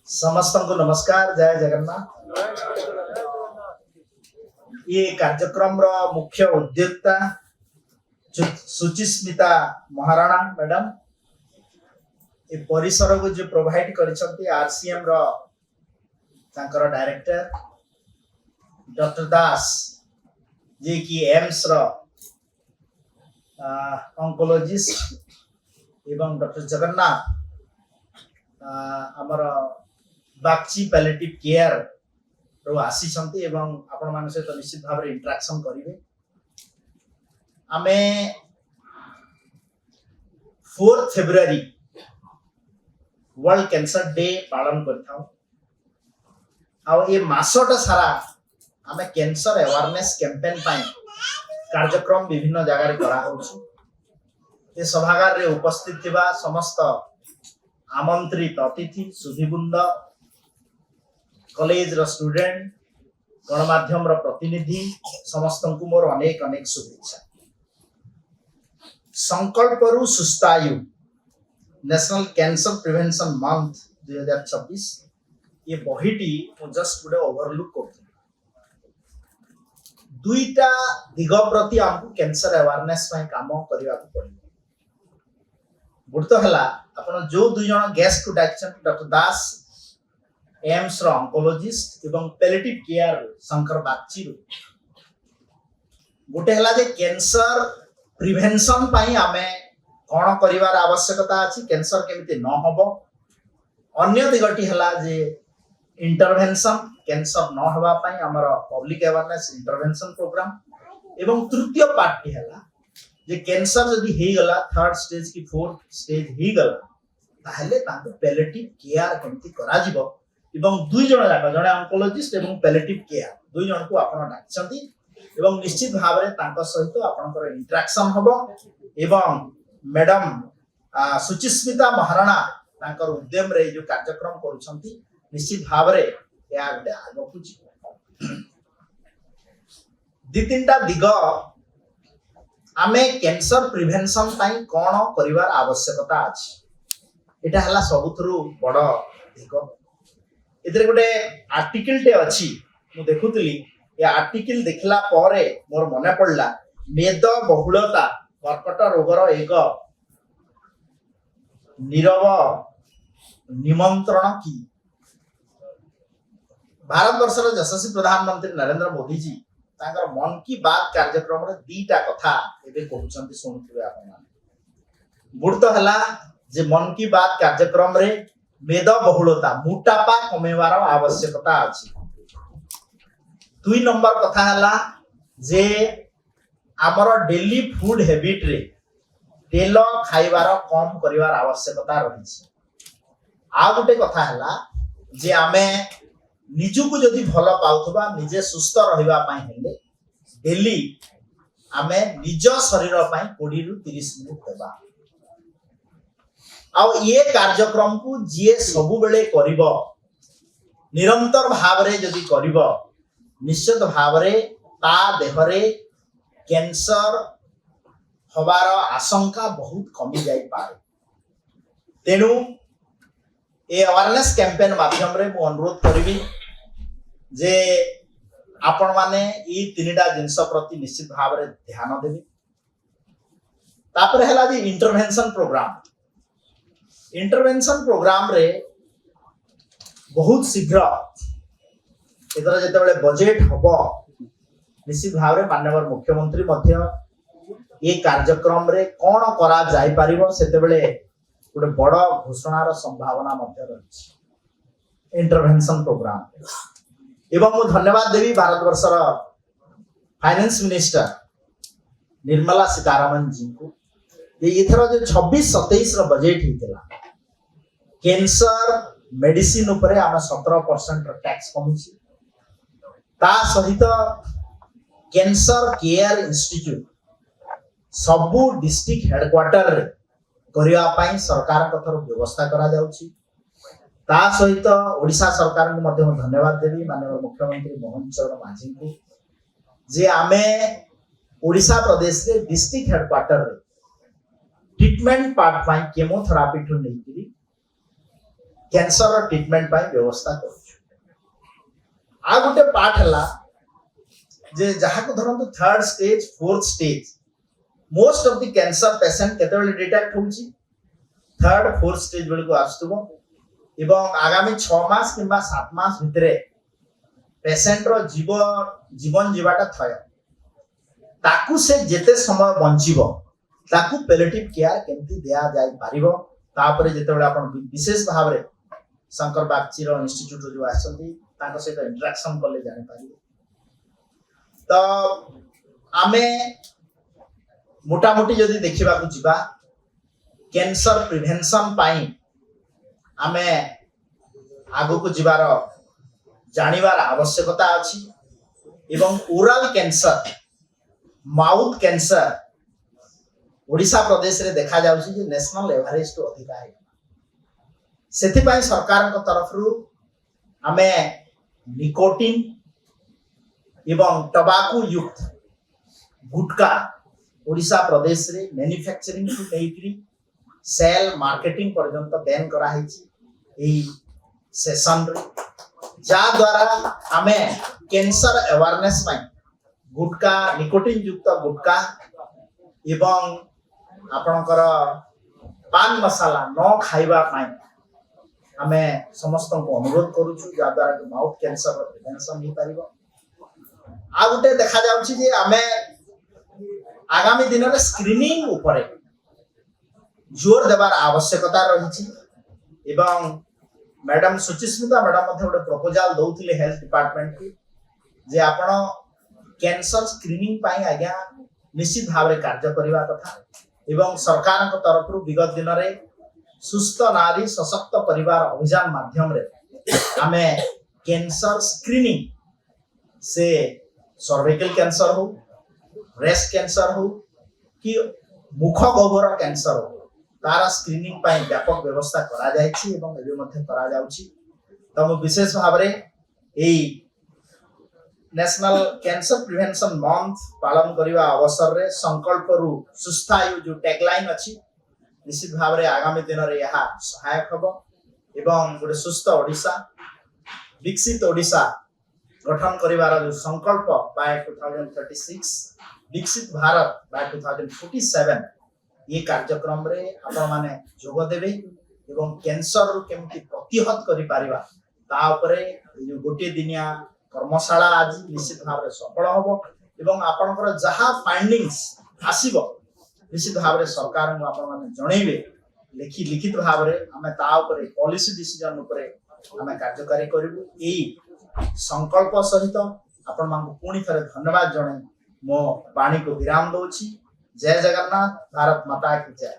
समस्त को नमस्कार। जय जगन्नाथ। ये कार्यक्रम रो मुख्य उद्योक्ता सुचिस्मिता महाराणा मैडम ये परिसर को जो प्रोवाइड करिसंती आरसीएम रो तांकर डायरेक्टर डॉक्टर दास जे कि एम्स रो ऑन्कोलॉजिस्ट एवं डॉक्टर जगन्नाथ आमर बागची पैलेटिव केयर रो आसीचंती एवं आपण मान सहित निश्चित भाव में इंटरेक्शन करिवे। आमे 4 फेब्रुआरी वर्ल्ड कैंसर डे पालन करथाउ। आ ये मासटा सारा आमे कैंसर अवेयरनेस कैंपेन पाई कार्यक्रम विभिन्न जगह रे करा होछु। ये सभागार रे उपस्थित थिबा समस्त आमंत्रित अतिथि सुधीबृंद कॉलेज रो स्टूडेंट गणमाध्यम रो प्रतिनिधि समस्त को मोर अनेक अनेक शुभेच्छा। संकल्प रु सुस्तायु नेशनल कैंसर प्रिवेंशन मंथ 2026 ये बहिटी जस्ट गुडे ओवरलुक करथि। दुईटा दिग प्रति हमकु कैंसर अवेयरनेस में काम करिवा को पड़िबो। गुर्त हला अपन जो दुई जन गेस्ट को डाक्चन डॉक्टर दास एम्स रो ऑन्कोलॉजिस्ट एवं पैलेटिव केयर शंकर बागची रो गोटे हला जे कैंसर प्रिवेंशन पाई आमे कोन करिवार आवश्यकता अछि, कैंसर केमिति न होबो। अन्य दिगटी हला जे इंटरवेंशन कैंसर न होबा पाई हमर पब्लिक अवेयरनेस इंटरवेंशन प्रोग्राम एवं तृतीय पार्ट टी हला जे कैंसर जदि हे गला थर्ड स्टेज की फोर्थ स्टेज हे गला ताहले ताको पैलेटिव केयर केमिति करा जिवो एवं दुई जण जाका जणे ऑन्कोलॉजिस्ट एवं पैलेटिव केयर दुई जण को आपण डाकचंती एवं निश्चित भाव रे तांको सहित आपनकर इंटरेक्शन हबो एवं मैडम सुचिस्मिता महाराणा तांकर उद्यम रे जो कार्यक्रम करूछंती निश्चित भाव रे या गटे आगो दि तीनटा दिग आमे कैंसर प्रिवेंशन ताई कोन करिवार आवश्यकता अछि। एटा हला सबुथरु बड़ दिग। इधर गोटे आर्टिकल टे अछि मु देखुतली ये आर्टिकल देखला परे मोर मने पड़ला मेद बहुलता कर्कट रोगर एक नीरव निमंत्रण की। भारत वर्षर यशस्वी प्रधानमंत्री नरेंद्र मोदी जी तांकर मन की बात कार्यक्रम रे दीटा कथा एबे कहउछंती सुनुथिबे आपण माने। गुरुत हला जे मन की बात कार्यक्रम रे मेद बहुलता मोटापा कमेवार आवश्यकता अछि। दुई नंबर कथा हला जे हमर डेली फूड हैबिट रे तेल खाइबार कम करिवार आवश्यकता रहिछि। आ गुटे कथा हला जे आमे निजुको जदि भल पाउथबा निजे सुस्थ रहिबा पाई हेले डेली आमे निज शरीर पाई 20 रु 30 मिनिट देबा। आ ये कार्यक्रम को जे सबु बेले करिवो निरंतर भाव रे जदि करिवो निश्चित भाव रे ता देह रे कैंसर हबार आशंका बहुत कमी जाई पारे। तेनु ए अवेयरनेस कैंपेन माध्यम रे मु अनुरोध करिवि जे आपण माने ई तीनटा जिंस प्रति निश्चित भाव रे ध्यान देबे। तापर हला जे इंटरवेंशन प्रोग्राम रे बहुत शीघ्र एतर जते बेले बजेट हबो निश्चित भाव रे माननीय मुख्यमंत्री मध्य ये कार्यक्रम रे कोन करा जाई परिबो सेते बेले गोटे बड़ घोषणार संभावना मध्य रही इंटरवेंशन प्रोग्राम एवं मु धन्यवाद देवी भारत वर्षर फाइनेंस मिनिस्टर निर्मला सीतारमण जी को ये इथर जो 26-27 रो बजेट हितला कैंसर मेडिसिन उपरे हम 17% रो टैक्स कमिछि। ता सहित कैंसर केयर इंस्टीट्यूट सबु डिस्ट्रिक्ट हेडक्वार्टर रे करिया पाई सरकार कथर व्यवस्था करा जाउछि। ता सहित ओडिशा सरकार को मध्य धन्यवाद देवी माननीय मुख्यमंत्री मोहन चरण माझी को जे आमे ओडिशा प्रदेश रे डिस्ट्रिक्ट हेडक्वार्टर रे ट्रीटमेंट पार्ट पाई केमोथेरापी ठु नेकिरी कैंसर ट्रीटमेंट पाई व्यवस्था करूछु। आ गोटे पार्ट हला जे जहा को धरंतु third stage fourth stage most of the cancer patient केतेबेले डिटेक्ट होउची थर्ड फोर्थ स्टेज बेल को आस्तुबो एवं आगामी 6 मास किंबा 7 मास भितरे पेशेंट रो जीवन जीवाटा थय ताकू से जेते समय बंचिबो ताकू पेलेटिव केयर केमती दिया जाय पारिबो तापरे जेतेबेले आपण विशेष भाव रे शंकर बागचीर इंस्टीट्यूट जो आछंती ताको सहित इंटरेक्शन करले जानि पारिबो। तो आमे मोटा मोटी जदि देखिबा को जिबा कैंसर प्रिवेंशन पाई आमे आगो को जिबार जानिबार आवश्यकता अछि एवं oral cancer mouth cancer Odisha प्रदेश रे देखा जाउछि जे नेशनल एवरेज तो अधिक है सेति पई सरकार को तरफ रु आमे निकोटिन एवं टबाकू युक्त गुटखा ओडिशा प्रदेश रे मैन्युफैक्चरिंग टू लेकरी सेल मार्केटिंग पर्यंत बैन करा हिची एही सेशन रे जा द्वारा आमे कैंसर अवेयरनेस पई गुटखा निकोटिन युक्त गुटखा एवं आपणकर पान मसाला न खाइबा पई आमे समस्त को अनुरोध करूछु जा द्वारा कि माउथ कैंसर प्रिवेंशन ही पारिबो। आ गुटे देखा जाउछि जे आमे आगामी दिन रे स्क्रीनिंग ऊपर जोर देवार आवश्यकता रही एवं मैडम सुचिस्मिता मैडम मध्य गोटे प्रपोजल दौथिले हेल्थ डिपार्टमेंट की जे आपण कैंसर स्क्रीनिंग पाई आज्ञा निश्चित भाव रे कार्य करिवा कथा एवं सरकार को तरफ रु विगत दिन रे सुस्थ नारी सशक्त परिवार अभियान माध्यम रे आमे कैंसर स्क्रीनिंग से सर्वाइकल कैंसर हो ब्रेस्ट कैंसर हो कि मुख गह्वर कैंसर हो तारा स्क्रीनिंग पाई व्यापक व्यवस्था करा जायछि एवं एबे मध्ये करा जाउछि। त म विशेष भाव रे एई नेशनल कैंसर प्रिवेंशन मंथ पालन करिवा अवसर रे संकल्प रु सुस्थायु जो टैगलाइन अछि निश्चित भाव रे आगामी दिन रे यहा सहायक हबो एवं गोटे सुस्थ ओडिशा विकसित ओडिशा गठन करिवार जो संकल्प बाय 2036 विकसित भारत बाय 2047 ये कार्यक्रम रे आपण माने जोग देबे एवं कैंसर रु केमति प्रतिहत करि पारिबा ता उपरे जो गोटे दिनिया कर्मशाला आज निश्चित भाव रे सफल हबो एवं आपनकर जहा फाइंडिंग्स आसीबो निश्चित भाव रे सरकार को आपण माने जणैबे लिखित भाव रे हमें ता उपरे पॉलिसी डिसीजन उपरे हमें कार्यकारी करिबु। एई संकल्प सहित आपण मानकु पुणी थरे धन्यवाद जणाई मो वाणी को विराम दउछि। जय जगन्नाथ, भारत माता की जय।